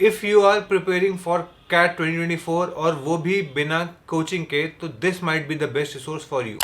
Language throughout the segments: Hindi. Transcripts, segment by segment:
If you are preparing for CAT 2024 और वो भी बिना कोचिंग के, तो this might be the best resource for you.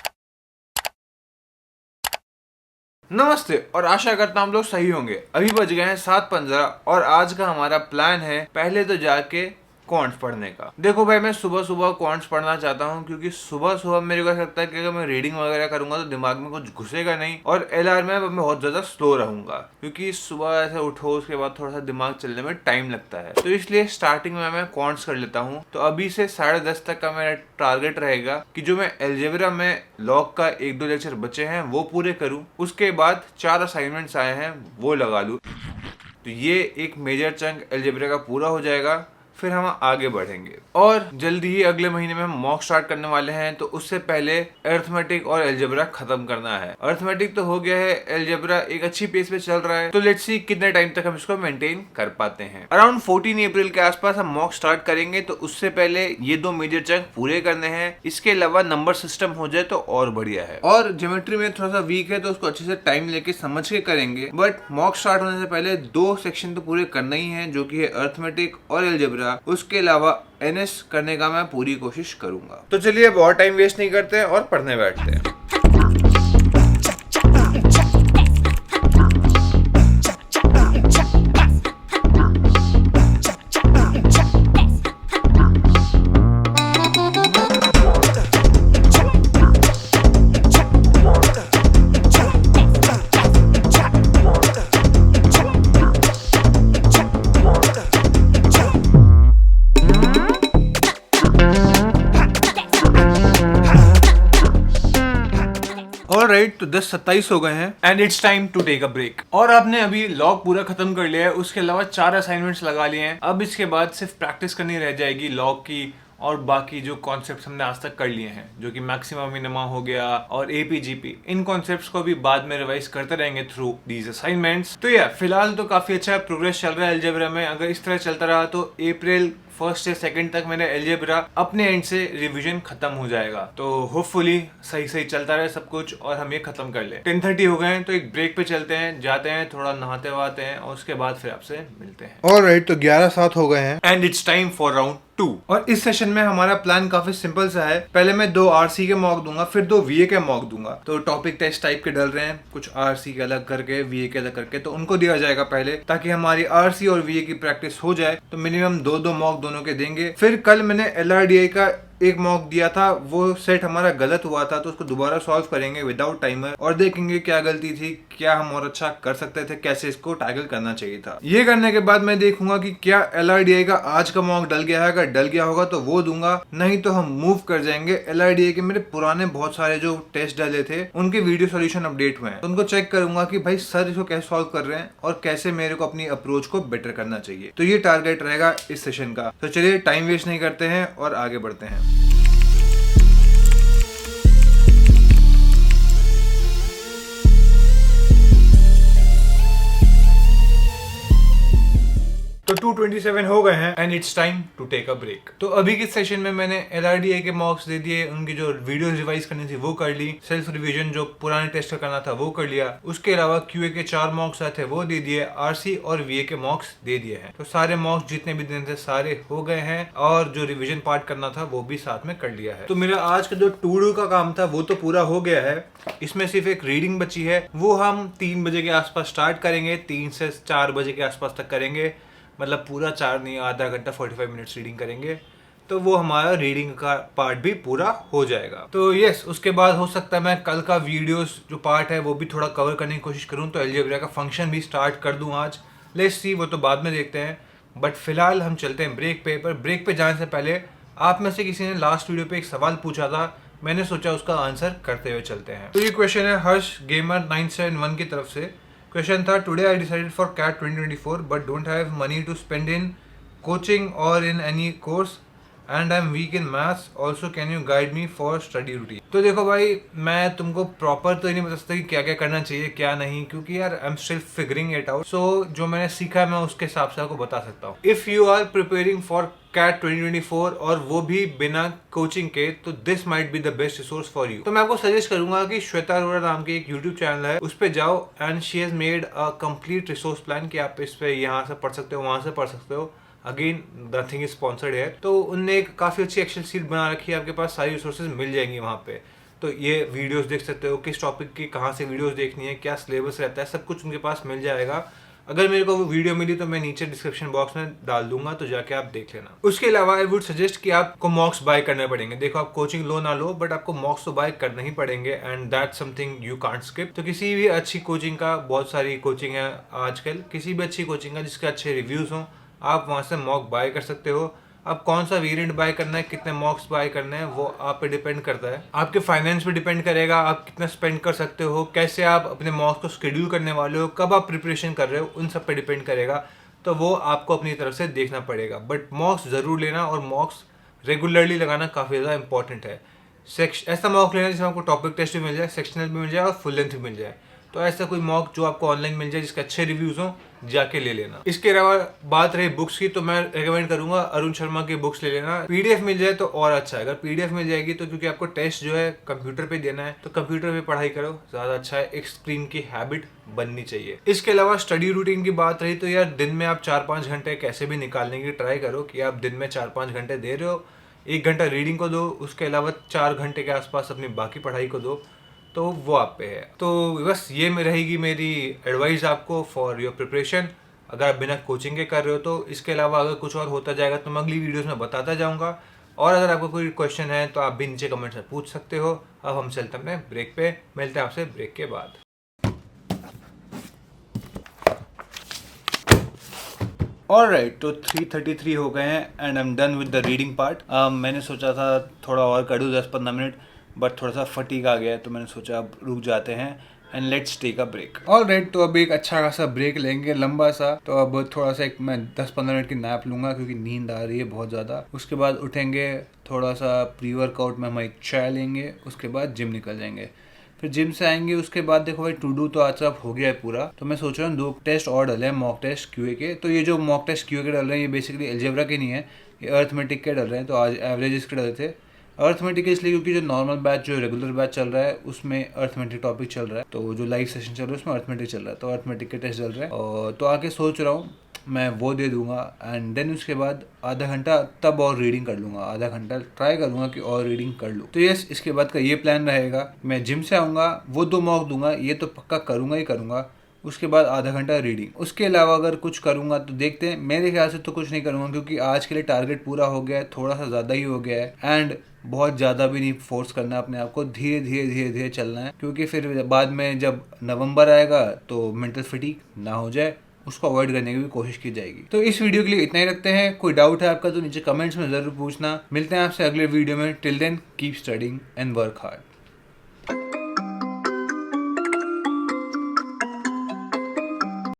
नमस्ते और आशा करता हूँ हम लोग सही होंगे। अभी बज गए हैं 7:15 और आज का हमारा प्लान है पहले तो जाके क्वांट्स पढ़ने का। देखो भाई, मैं सुबह सुबह क्वांट्स पढ़ना चाहता हूँ क्योंकि सुबह सुबह मेरे को ऐसा लगता है कि अगर मैं रीडिंग वगैरह करूंगा तो दिमाग में कुछ घुसेगा नहीं और एलआर में मैं बहुत ज्यादा स्लो रहूंगा, क्योंकि सुबह ऐसे उठो उसके बाद थोड़ा सा दिमाग चलने में टाइम लगता है। तो इसलिए स्टार्टिंग में मैं क्वांट्स कर लेता हूँ। तो अभी से 10:30 तक का मेरा टारगेट रहेगा कि जो मैं एल्जेब्रा में लॉग का 1-2 लेक्चर बचे हैं वो पूरे करूँ, उसके बाद 4 असाइनमेंट्स आए हैं वो लगा लूँ। तो ये एक मेजर चंक एल्जेब्रा का पूरा हो जाएगा, फिर हम आगे बढ़ेंगे। और जल्दी ही अगले महीने में हम मॉक स्टार्ट करने वाले हैं, तो उससे पहले अरिथमेटिक और एल्जेब्रा खत्म करना है। अरिथमेटिक तो हो गया है, एल्जेब्रा एक अच्छी पेस पे चल रहा है, तो लेट्स सी कितने टाइम तक हम इसको मेंटेन कर पाते हैं। अराउंड 14 अप्रैल के आसपास हम मॉक स्टार्ट करेंगे, तो उससे पहले ये 2 मेजर चंक पूरे करने हैं। इसके अलावा नंबर सिस्टम हो जाए तो और बढ़िया है। और ज्योमेट्री में थोड़ा सा वीक है तो उसको अच्छे से टाइम लेके समझ के करेंगे, बट मॉक स्टार्ट होने से पहले 2 सेक्शन तो पूरे करना ही है, जो कि है अरिथमेटिक और एल्जेब्रा। उसके अलावा एनएस करने का मैं पूरी कोशिश करूंगा। तो चलिए अब और टाइम वेस्ट नहीं करते हैं और पढ़ने बैठते हैं। ऑलराइट, तो 10:27 हो गए हैं and it's time to take a break. और आपने अभी लॉग पूरा खत्म कर लिया है, उसके अलावा 4 असाइनमेंट्स लगा लिए हैं। अब इसके बाद सिर्फ प्रैक्टिस करनी रह जाएगी लॉग की, और बाकी जो कॉन्सेप्ट्स हमने आज तक कर लिए हैं, जो कि मैक्सिमा मिनिमा हो गया और एपीजीपी, इन कॉन्सेप्ट्स को भी बाद में रिवाइज करते रहेंगे थ्रू दीज असाइनमेंट्स। तो या फिलहाल तो काफी अच्छा प्रोग्रेस चल रहा है एल्जेब्रा में। अगर इस तरह चलता रहा तो अप्रैल 1 से 2 तक मेरा एल्जेब्रा अपने एंड से रिवीजन खत्म हो जाएगा। तो होपफुली सही चलता रहे सब कुछ और हम ये खत्म कर ले। 10:30 हो गए हैं, तो एक ब्रेक पे चलते हैं, जाते हैं, थोड़ा नहाते वहाते हैं और उसके बाद फिर आपसे मिलते हैं। ऑलराइट, तो 11:07 हो गए हैं and it's time for round 2। और इस सेशन में हमारा प्लान काफी सिंपल सा है। पहले मैं 2 आरसी के मॉक दूंगा, फिर 2 वीए के मॉक दूंगा। तो टॉपिक टेस्ट टाइप के डल रहे हैं, कुछ आरसी के अलग करके वीए के अलग करके, तो उनको दिया जाएगा पहले, ताकि हमारी आरसी और वीए की प्रैक्टिस हो जाए। तो मिनिमम 2-2 मॉक दोनों के देंगे। फिर कल मैंने एलआरडीआई का एक मॉक दिया था, वो सेट हमारा गलत हुआ था, तो उसको दोबारा सॉल्व करेंगे विदाउट टाइमर और देखेंगे क्या गलती थी, क्या हम और अच्छा कर सकते थे, कैसे इसको टैकल करना चाहिए था। ये करने के बाद मैं देखूंगा कि क्या एलआरडीआई का आज का मॉक डल गया है। अगर डल गया होगा तो वो दूंगा, नहीं तो हम मूव कर जाएंगे। एलआरडीआई के मेरे पुराने बहुत सारे जो टेस्ट डले थे उनके वीडियो सोल्यूशन अपडेट हुए हैं, तो उनको चेक करूंगा कि भाई सर इसको कैसे सॉल्व कर रहे हैं और कैसे मेरे को अपनी अप्रोच को बेटर करना चाहिए। तो ये टारगेट रहेगा इस सेशन का। तो चलिए टाइम वेस्ट नहीं करते हैं और आगे बढ़ते हैं। तो 2:27 हो गए हैं and it's time to take a break. तो अभी के सेशन में मैंने एलआरडीआई के मॉक्स दे दिए, उनकी जो वीडियोस रिवाइज करनी थी वो कर ली, सेल्फ रिवीजन जो पुराने टेस्ट करना था वो कर लिया। उसके अलावा क्यूए के 4 मॉक्स आए थे वो दे दिए, आरसी और वीए के मॉक्स दे दिए हैं। तो सारे मॉक्स जितने भी दिन थे सारे हो गए हैं और जो रिविजन पार्ट करना था वो भी साथ में कर लिया है। तो मेरा आज का जो टू डू का काम था वो तो पूरा हो गया है। इसमें सिर्फ एक रीडिंग बची है, वो हम 3 बजे के आसपास स्टार्ट करेंगे, 3 से 4 बजे के आसपास तक करेंगे। मतलब पूरा 4 नहीं, आधा घंटा 45 मिनट्स रीडिंग करेंगे, तो वो हमारा रीडिंग का पार्ट भी पूरा हो जाएगा। तो यस, उसके बाद हो सकता है मैं कल का वीडियोस जो पार्ट है वो भी थोड़ा कवर करने की कोशिश करूँ, तो एल्जेब्रा का फंक्शन भी स्टार्ट कर दूँ आज। लेट्स सी, वो तो बाद में देखते हैं। बट फिलहाल हम चलते हैं ब्रेक पे। पर ब्रेक पे जाने से पहले आप में से किसी ने लास्ट वीडियो पे एक सवाल पूछा था, मैंने सोचा उसका आंसर करते हुए चलते हैं। तो ये क्वेश्चन है हर्ष गेमर 971 की तरफ से। क्वेश्चन था, today I decided for CAT 2024 but don't have money to spend in coaching और in any course and I am weak in maths, also can you guide me for study routine. तो देखो भाई, मैं तुमको प्रॉपर तो नहीं बता सकता कि क्या क्या करना चाहिए क्या नहीं, क्योंकि यार I am still figuring it out. So जो मैंने सीखा है मैं उसके हिसाब से आपको बता सकता हूँ। If you are preparing for CAT 2024 और वो भी बिना कोचिंग के, तो this might be the best resource for you. तो मैं आपको सजेस्ट करूंगा कि श्वेता अरोड़ा नाम की एक यूट्यूब चैनल है, उस पे जाओ and she has made a complete resource plan कि आप इस पे यहाँ से पढ़ सकते हो, वहां से पढ़ सकते हो। अगेन नथिंग इज स्पॉन्सर्ड है। तो उनने एक काफ़ी अच्छी एक्सेल शीट बना रखी है, आपके पास सारी रिसोर्सेज मिल जाएंगी वहाँ पे। तो ये वीडियोस देख सकते हो, किस टॉपिक की कहाँ से वीडियोस देखनी है, क्या सिलेबस रहता है, सब कुछ उनके पास मिल जाएगा। अगर मेरे को वो वीडियो मिली तो मैं नीचे डिस्क्रिप्शन बॉक्स में डाल दूंगा, तो जाके आप देख लेना। उसके अलावा आई वुड सजेस्ट कि आपको मॉक्स बाय करने पड़ेंगे। देखो आप कोचिंग लो ना लो, बट आपको मॉक्स तो बाय करने ही पड़ेंगे, and that's something you can't skip. तो किसी भी अच्छी कोचिंग का, बहुत सारी कोचिंग है आजकल, किसी भी अच्छी कोचिंग का जिसके अच्छे रिव्यूज हों, आप वहाँ से मॉक बाय कर सकते हो। अब कौन सा वेरिएंट बाय करना है, कितने मॉक्स बाय करने हैं, वो आप पे डिपेंड करता है। आपके फाइनेंस पे डिपेंड करेगा, आप कितना स्पेंड कर सकते हो, कैसे आप अपने मॉक्स को शेड्यूल करने वाले हो, कब आप प्रिपरेशन कर रहे हो, उन सब पे डिपेंड करेगा। तो वो आपको अपनी तरफ से देखना पड़ेगा, बट मॉक्स ज़रूर लेना, और मॉक्स रेगुलरली लगाना काफ़ी ज़्यादा इंपॉर्टेंट है। ऐसा मॉक लेना जिसमें आपको टॉपिक टेस्ट भी मिल जाए, सेक्शनल भी मिल जाए और फुल लेंथ भी मिल जाए। तो ऐसा कोई मॉक जो आपको ऑनलाइन मिल जाए जिसके अच्छे रिव्यूज हों, जाके ले लेना। इसके अलावा बात रही बुक्स की, तो मैं रेकमेंड करूंगा अरुण शर्मा की बुक्स ले लेना। पीडीएफ मिल जाए तो और अच्छा है। अगर पीडीएफ मिल जाएगी तो, क्योंकि आपको टेस्ट जो है कंप्यूटर पे देना है, तो कंप्यूटर पे पढ़ाई करो, ज्यादा अच्छा है। एक स्क्रीन की हैबिट बननी चाहिए। इसके अलावा स्टडी रूटीन की बात रही तो यार, दिन में आप 4-5 घंटे कैसे भी निकालने की ट्राई करो कि आप दिन में 4-5 घंटे दे रहे हो। 1 घंटा रीडिंग को दो, उसके अलावा 4 घंटे के आसपास अपनी बाकी पढ़ाई को दो, तो वो आप पे है। तो बस ये में रहेगी मेरी एडवाइस आपको फॉर योर प्रिपरेशन, अगर आप बिना कोचिंग के कर रहे हो तो। इसके अलावा अगर कुछ और होता जाएगा तो मैं अगली वीडियोस में बताता जाऊंगा, और अगर आपको कोई क्वेश्चन है तो आप भी नीचे कमेंट्स में पूछ सकते हो। अब हम चलते हैं ब्रेक पे, मिलते हैं आपसे ब्रेक के बाद। ऑलराइट, तो 3:33 हो गए हैं and I am done with the reading part. मैंने सोचा था थोड़ा और कर दूँ 10-15 मिनट, बट थोड़ा सा फटीग आ गया है, तो मैंने सोचा अब रुक जाते हैं and let's take a break. Alright, तो अब एक अच्छा खासा ब्रेक लेंगे, लंबा सा। तो अब थोड़ा सा मैं 10-15 मिनट की नैप लूंगा क्योंकि नींद आ रही है बहुत ज़्यादा। उसके बाद उठेंगे, थोड़ा सा प्री वर्कआउट में हम एक चाय लेंगे, उसके बाद जिम निकल जाएंगे। फिर जिम से आएंगे, उसके बाद देखो भाई टू डू तो आज सब हो गया है पूरा। तो मैं सोच रहा हूँ 2 टेस्ट और डले हैं, मॉक टेस्ट क्यूए के। तो ये जो मॉक टेस्ट क्यूए के डल रहे हैं, ये बेसिकली अलजेब्रा के नहीं है, ये अर्थमेटिक के डल रहे हैं। तो आज एवरेज इसके डले थे। अर्थमेटिक इसलिए क्योंकि जो नॉर्मल बैच, जो रेगुलर बैच चल रहा है, उसमें अर्थमेटिक टॉपिक चल रहा है। तो जो लाइव सेशन चल रहा है उसमें अर्थमेटिक चल रहा है, तो अर्थमेटिक के टेस्ट चल रहे हैं। और तो आके सोच रहा हूँ मैं वो दे दूंगा, एंड देन उसके बाद आधा घंटा तब और रीडिंग कर लूँगा। आधा घंटा ट्राई करूँगा कि और रीडिंग कर लूँ। तो यस, इसके बाद का ये प्लान रहेगा। मैं जिम से आऊँगा, वो 2 मॉक दूंगा, ये तो पक्का करूँगा ही करूँगा। उसके बाद आधा घंटा रीडिंग। उसके अलावा अगर कुछ करूँगा तो देखते हैं। मेरे ख्याल से तो कुछ नहीं करूँगा, क्योंकि आज के लिए टारगेट पूरा हो गया है, थोड़ा सा ज़्यादा ही हो गया है। एंड बहुत ज़्यादा भी नहीं फोर्स करना है अपने आप को, धीरे धीरे धीरे धीरे चलना है, क्योंकि फिर बाद में जब नवंबर आएगा तो मेंटल फटीग ना हो जाए, उसको अवॉइड करने की भी कोशिश की जाएगी। तो इस वीडियो के लिए इतना ही रखते हैं। कोई डाउट है आपका तो नीचे कमेंट्स में ज़रूर पूछना। मिलते हैं आपसे अगले वीडियो में। Till then keep studying and work hard.